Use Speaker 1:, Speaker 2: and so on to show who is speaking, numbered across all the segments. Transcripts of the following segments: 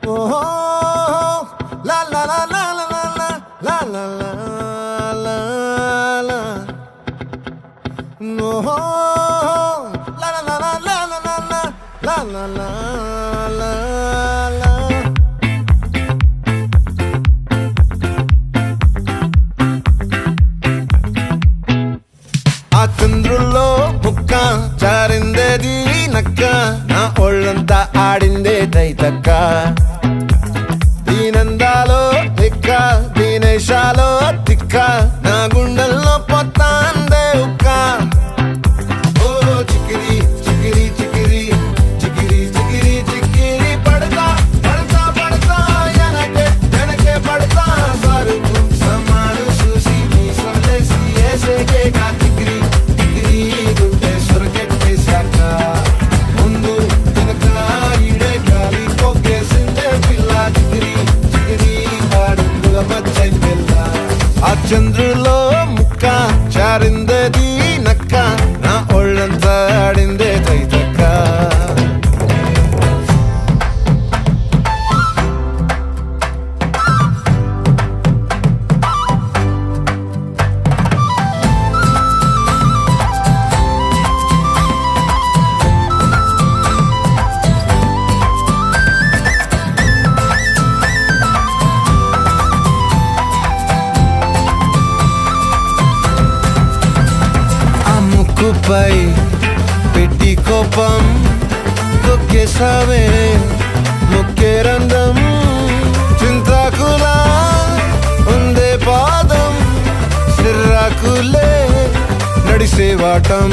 Speaker 1: Oh, la la la la la la la la la la la. No, la la la la la la la la la la la. ఆ చంద్రుల్లో బుక్క జారిందేది నక్క నా ఒళ్ళంతా ఆడిందే తైతక్క దీనందాలో తిక్క దీనేశాలో తిక్క నా గుండెల్లో పొత్తాందే ఉక్క ఓ చికిరి చికిరి చికిరి చికిరి చికిరి చికిరి పడతా పడతా పడతా ఎనకే ఎనకే పడతా సరుకు సమాను చూసి మీ సొల్లేసి ఏసేకే కా చికిరి చికిరి గుండె సొరకెట్టేశాక ముందు వెనక ఈడే గాలి కొక్కేసిందే పిల్ల చికిరి చికిరి ఆడుగుల మచ్చై పిల్ల ఆ చంద్రులో ముక్క చారిందది నక్క నా ఒళ్ళంతా ఆడిందే తైతక్క ఆ ముక్కుపై పెట్టి కోపం తొక్కేసావే ముక్కే రంధ్రం చింతాకులా ఉందే పాదం సిర్రాకులే నడిసేవాటం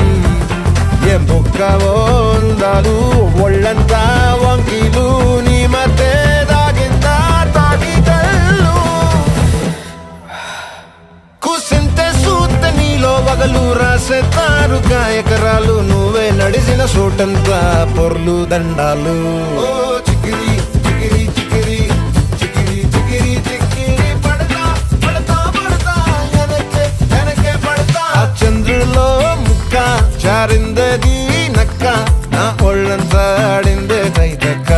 Speaker 1: ఏ బొక్కవో ఉందాలు ఒళ్ళంతా వంకీలు నీ మధ్య దాగిందా తాగిదళ్ళు కూసింతే సూత్తే నీలో వగలు రాసేతారుగా ఎకరాలు నువ్వే నడిసిన చోటంతా పొర్లు దండాలు ఓ చికిరి చికిరి చికిరి చికిరి చికిరి చికిరి పడతా పడతా పడతా ఎనకే ఎనకే పడతా ఆ చంద్రులో ముక్క చారిందది నక్క నా ఒళ్ళంతా ఆడిందే తైతక్క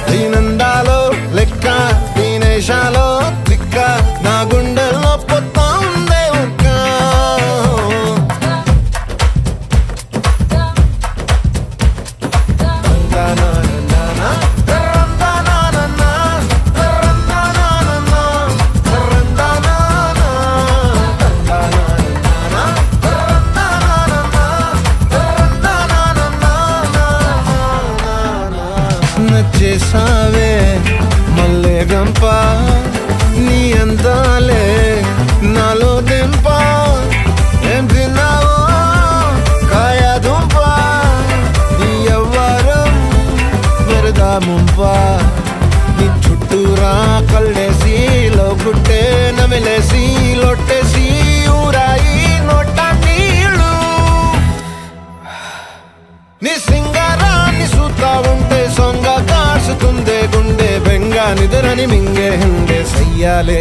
Speaker 1: దీనందాలో లెక్క దీనేశాలో తిక్క నా గుండెల్లో పొత్తా ఉందే ఉక్క నచ్చేసావే మల్లె గంప నీ అందాలే నాలో దింప ఏం తిన్నావో కాయ దుంప నీ ఎవ్వరం మెరదా ముంప నీ చుట్టూరా కళ్ళేసి లోగుట్టే నమిలేసి లొట్టేసి ఊరాయి నోట నీళ్ళు నీ సింగారాన్ని చూస్తా ఉంటే సొంగ కాసుతుందే గుండె బెంగ నిదురని మింగే హండే సయ్యాలే